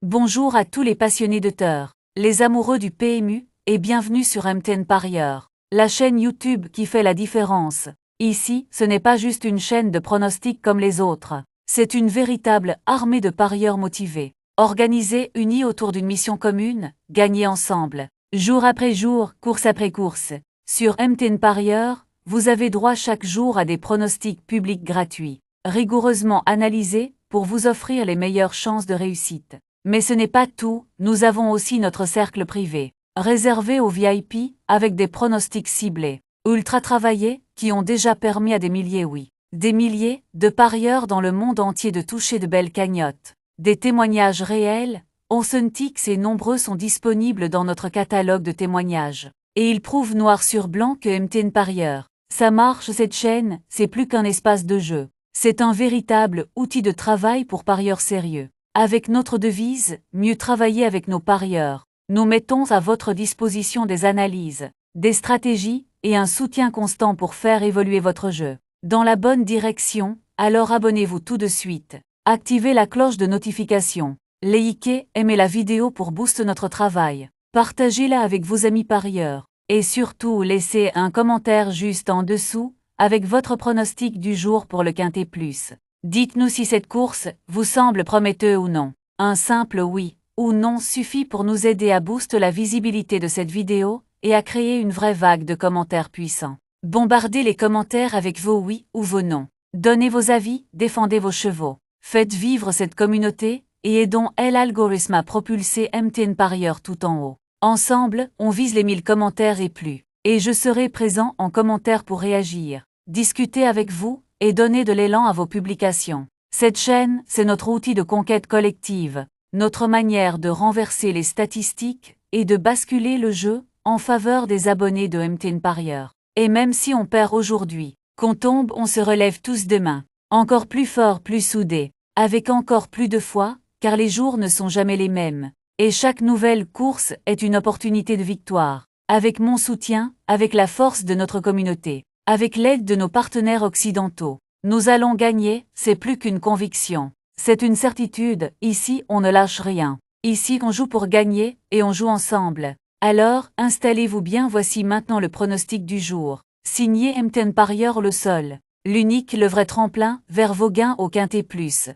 Bonjour à tous les passionnés de Terre, les amoureux du PMU, et bienvenue sur MTN Parieur, la chaîne YouTube qui fait la différence. Ici, ce n'est pas juste une chaîne de pronostics comme les autres, c'est une véritable armée de parieurs motivés, organisés, unis autour d'une mission commune, gagner ensemble. Jour après jour, course après course. Sur MTN Parieur, vous avez droit chaque jour à des pronostics publics gratuits, rigoureusement analysés, pour vous offrir les meilleures chances de réussite. Mais ce n'est pas tout, nous avons aussi notre cercle privé, réservé aux VIP, avec des pronostics ciblés, ultra travaillés, qui ont déjà permis à des milliers de parieurs dans le monde entier de toucher de belles cagnottes. Des témoignages réels, authentiques et nombreux sont disponibles dans notre catalogue de témoignages. Et ils prouvent noir sur blanc que MTN Parieur, ça marche. Cette chaîne, c'est plus qu'un espace de jeu. C'est un véritable outil de travail pour parieurs sérieux. Avec notre devise, mieux travailler avec nos parieurs, nous mettons à votre disposition des analyses, des stratégies et un soutien constant pour faire évoluer votre jeu dans la bonne direction. Alors abonnez-vous tout de suite. Activez la cloche de notification. Likez, aimez la vidéo pour booster notre travail. Partagez-la avec vos amis parieurs. Et surtout, laissez un commentaire juste en dessous, avec votre pronostic du jour pour le Quintet Plus. Dites-nous si cette course vous semble prometteuse ou non. Un simple oui ou non suffit pour nous aider à booster la visibilité de cette vidéo et à créer une vraie vague de commentaires puissants. Bombardez les commentaires avec vos oui ou vos non. Donnez vos avis, défendez vos chevaux. Faites vivre cette communauté et aidons l'algorithme à propulser MTN Parieur tout en haut. Ensemble, on vise les 1000 commentaires et plus. Et je serai présent en commentaire pour réagir, discuter avec vous et donner de l'élan à vos publications. Cette chaîne, c'est notre outil de conquête collective, notre manière de renverser les statistiques et de basculer le jeu en faveur des abonnés de MTN Parieur. Et même si on perd aujourd'hui, qu'on tombe, on se relève tous demain. Encore plus fort, plus soudés, avec encore plus de foi, car les jours ne sont jamais les mêmes. Et chaque nouvelle course est une opportunité de victoire. Avec mon soutien, avec la force de notre communauté, avec l'aide de nos partenaires occidentaux, nous allons gagner. C'est plus qu'une conviction. C'est une certitude. Ici, on ne lâche rien. Ici, on joue pour gagner, et on joue ensemble. Alors, installez-vous bien. Voici maintenant le pronostic du jour. Signé MTN Parieur, le seul, l'unique, le vrai tremplin vers vos gains au Quintet Plus.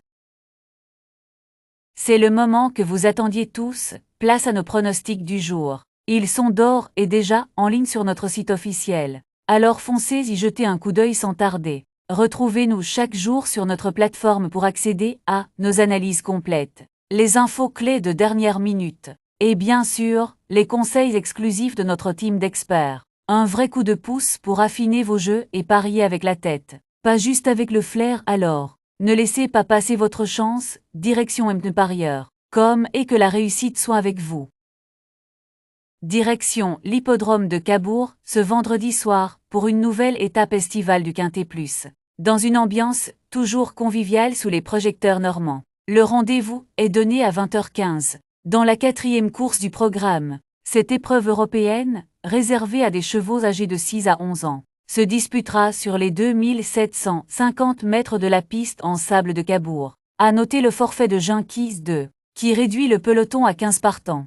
C'est le moment que vous attendiez tous. Place à nos pronostics du jour. Ils sont d'or et déjà en ligne sur notre site officiel. Alors foncez y jeter un coup d'œil sans tarder. Retrouvez-nous chaque jour sur notre plateforme pour accéder à nos analyses complètes, les infos clés de dernière minute, et bien sûr, les conseils exclusifs de notre team d'experts. Un vrai coup de pouce pour affiner vos jeux et parier avec la tête, pas juste avec le flair. Alors, ne laissez pas passer votre chance. Direction MTN Parieur, et que la réussite soit avec vous. Direction l'hippodrome de Cabourg, ce vendredi soir, pour une nouvelle étape estivale du Quintet Plus. Dans une ambiance toujours conviviale sous les projecteurs normands. Le rendez-vous est donné à 20h15, dans la 4e course du programme. Cette épreuve européenne, réservée à des chevaux âgés de 6 à 11 ans, se disputera sur les 2750 mètres de la piste en sable de Cabourg. À noter le forfait de Jean-Keys 2, qui réduit le peloton à 15 partants.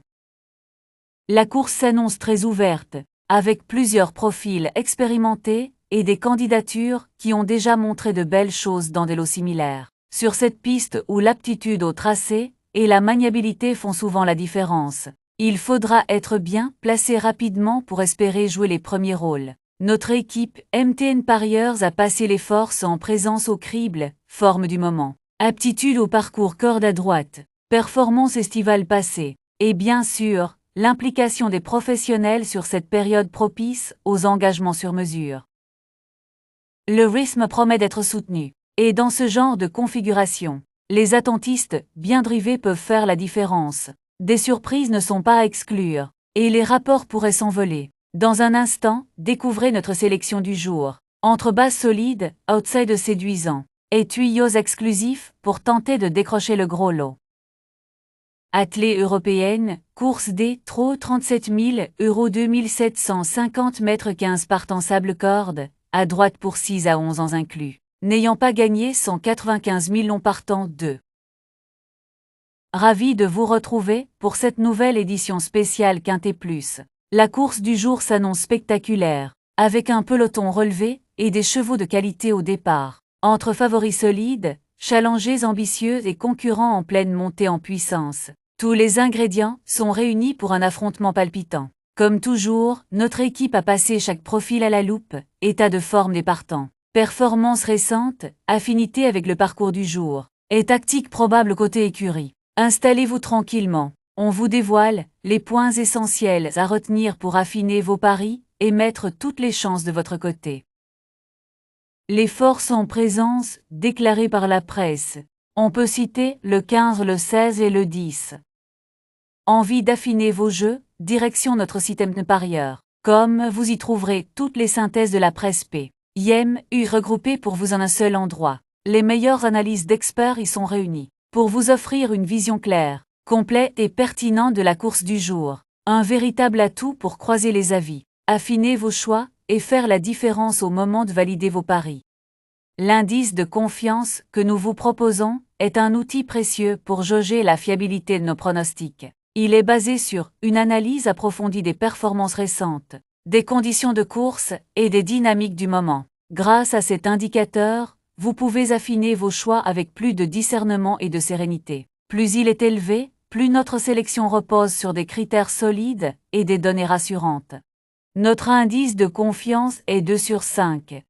La course s'annonce très ouverte, avec plusieurs profils expérimentés et des candidatures qui ont déjà montré de belles choses dans des lots similaires. Sur cette piste où l'aptitude au tracé et la maniabilité font souvent la différence, il faudra être bien placé rapidement pour espérer jouer les premiers rôles. Notre équipe MTN Parieurs a passé les forces en présence au crible, forme du moment, aptitude au parcours corde à droite, performance estivale passée, et bien sûr, l'implication des professionnels sur cette période propice aux engagements sur mesure. Le rythme promet d'être soutenu, et dans ce genre de configuration, les attentistes bien drivés peuvent faire la différence. Des surprises ne sont pas à exclure, et les rapports pourraient s'envoler. Dans un instant, découvrez notre sélection du jour. Entre base solide, outside séduisant, et tuyaux exclusifs pour tenter de décrocher le gros lot. Attelée européenne, course D, Trot 37 000 €, 2750 mètres 15 partants sable corde, à droite pour 6 à 11 ans inclus. N'ayant pas gagné 195 000 longs partants 2. Ravi de vous retrouver pour cette nouvelle édition spéciale Quintet Plus. La course du jour s'annonce spectaculaire, avec un peloton relevé et des chevaux de qualité au départ. Entre favoris solides, challengers ambitieux et concurrents en pleine montée en puissance, tous les ingrédients sont réunis pour un affrontement palpitant. Comme toujours, notre équipe a passé chaque profil à la loupe, état de forme des partants, performance récente, affinité avec le parcours du jour, et tactique probable côté écurie. Installez-vous tranquillement, on vous dévoile les points essentiels à retenir pour affiner vos paris et mettre toutes les chances de votre côté. Les forces en présence, déclarées par la presse. On peut citer le 15, le 16 et le 10. Envie d'affiner vos jeux? Direction notre site mtenparieur. Comme vous y trouverez toutes les synthèses de la presse P.I.M.U regroupées pour vous en un seul endroit. Les meilleures analyses d'experts y sont réunies, pour vous offrir une vision claire, complète et pertinente de la course du jour. Un véritable atout pour croiser les avis, affiner vos choix et faire la différence au moment de valider vos paris. L'indice de confiance que nous vous proposons est un outil précieux pour jauger la fiabilité de nos pronostics. Il est basé sur une analyse approfondie des performances récentes, des conditions de course et des dynamiques du moment. Grâce à cet indicateur, vous pouvez affiner vos choix avec plus de discernement et de sérénité. Plus il est élevé, plus notre sélection repose sur des critères solides et des données rassurantes. Notre indice de confiance est 2 sur 5.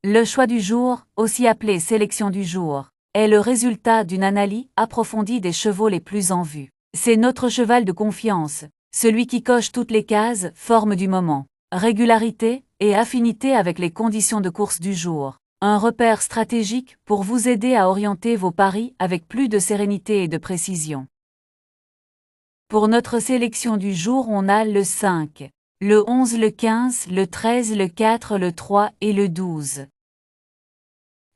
Le choix du jour, aussi appelé sélection du jour, est le résultat d'une analyse approfondie des chevaux les plus en vue. C'est notre cheval de confiance, celui qui coche toutes les cases, forme du moment, régularité et affinité avec les conditions de course du jour. Un repère stratégique pour vous aider à orienter vos paris avec plus de sérénité et de précision. Pour notre sélection du jour, on a le 5, le 11, le 15, le 13, le 4, le 3 et le 12.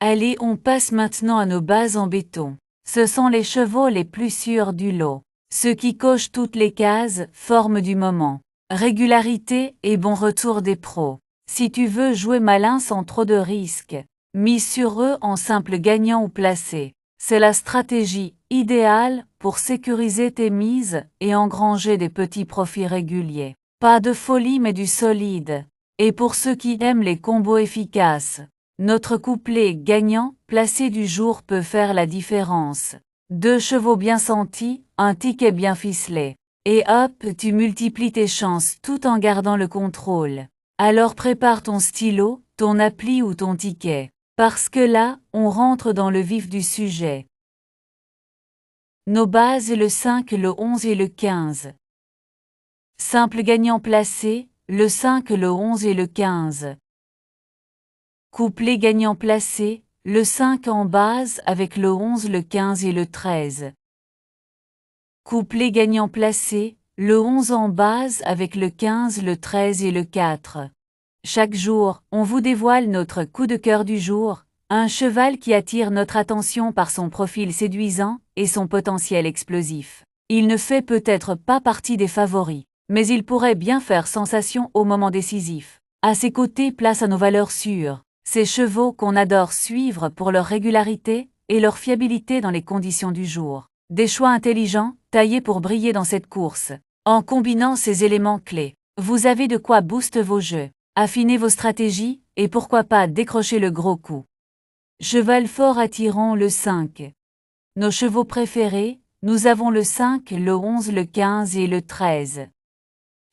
Allez, on passe maintenant à nos bases en béton. Ce sont les chevaux les plus sûrs du lot. Ceux qui cochent toutes les cases, forme du moment, régularité et bon retour des pros. Si tu veux jouer malin sans trop de risques, mise sur eux en simple gagnant ou placé. C'est la stratégie idéale pour sécuriser tes mises et engranger des petits profits réguliers. Pas de folie mais du solide. Et pour ceux qui aiment les combos efficaces, notre couplet gagnant placé du jour peut faire la différence. 2 chevaux bien sentis, un ticket bien ficelé. Et hop, tu multiplies tes chances tout en gardant le contrôle. Alors prépare ton stylo, ton appli ou ton ticket. Parce que là, on rentre dans le vif du sujet. Nos bases le 5, le 11 et le 15. Simple gagnant placé, le 5, le 11 et le 15. Couplet gagnant placé, le 5 en base avec le 11, le 15 et le 13. Couplet gagnant placé, le 11 en base avec le 15, le 13 et le 4. Chaque jour, on vous dévoile notre coup de cœur du jour, un cheval qui attire notre attention par son profil séduisant et son potentiel explosif. Il ne fait peut-être pas partie des favoris, mais il pourrait bien faire sensation au moment décisif. À ses côtés, place à nos valeurs sûres. Ces chevaux qu'on adore suivre pour leur régularité et leur fiabilité dans les conditions du jour. Des choix intelligents, taillés pour briller dans cette course. En combinant ces éléments clés, vous avez de quoi booster vos jeux, affiner vos stratégies et pourquoi pas décrocher le gros coup. Cheval fort attirant le 5. Nos chevaux préférés, nous avons le 5, le 11, le 15 et le 13.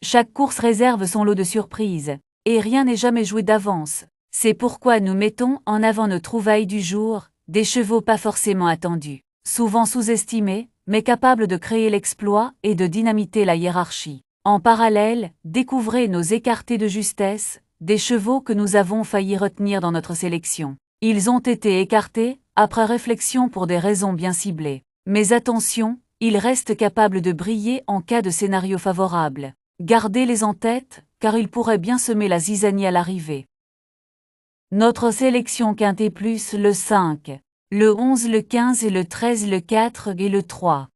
Chaque course réserve son lot de surprises, et rien n'est jamais joué d'avance. C'est pourquoi nous mettons en avant nos trouvailles du jour, des chevaux pas forcément attendus, souvent sous-estimés, mais capables de créer l'exploit et de dynamiter la hiérarchie. En parallèle, découvrez nos écartés de justesse, des chevaux que nous avons failli retenir dans notre sélection. Ils ont été écartés, après réflexion pour des raisons bien ciblées. Mais attention, ils restent capables de briller en cas de scénario favorable. Gardez-les en tête, car ils pourraient bien semer la zizanie à l'arrivée. Notre sélection Quintet Plus le 5, le 11, le 15 et le 13, le 4 et le 3.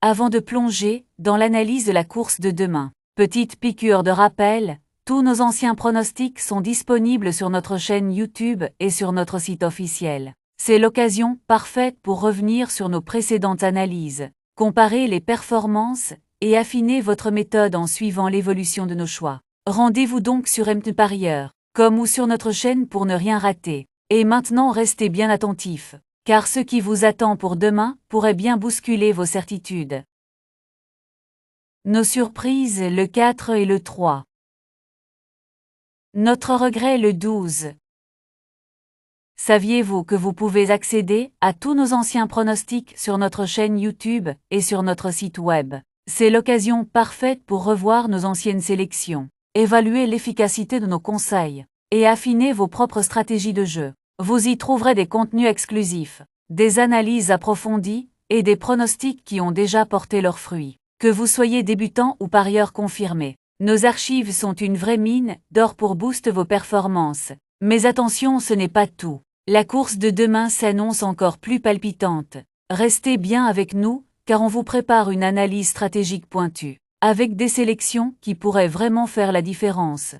Avant de plonger dans l'analyse de la course de demain, petite piqûre de rappel, tous nos anciens pronostics sont disponibles sur notre chaîne YouTube et sur notre site officiel. C'est l'occasion parfaite pour revenir sur nos précédentes analyses, comparer les performances et affiner votre méthode en suivant l'évolution de nos choix. Rendez-vous donc sur MTN Parieur, comme ou sur notre chaîne pour ne rien rater. Et maintenant restez bien attentifs, car ce qui vous attend pour demain pourrait bien bousculer vos certitudes. Nos surprises le 4 et le 3. Notre regret le 12. Saviez-vous que vous pouvez accéder à tous nos anciens pronostics sur notre chaîne YouTube et sur notre site web? C'est l'occasion parfaite pour revoir nos anciennes sélections, évaluer l'efficacité de nos conseils et affiner vos propres stratégies de jeu. Vous y trouverez des contenus exclusifs, des analyses approfondies et des pronostics qui ont déjà porté leurs fruits. Que vous soyez débutant ou parieur confirmé, nos archives sont une vraie mine d'or pour booster vos performances. Mais attention, ce n'est pas tout. La course de demain s'annonce encore plus palpitante. Restez bien avec nous, car on vous prépare une analyse stratégique pointue, avec des sélections qui pourraient vraiment faire la différence.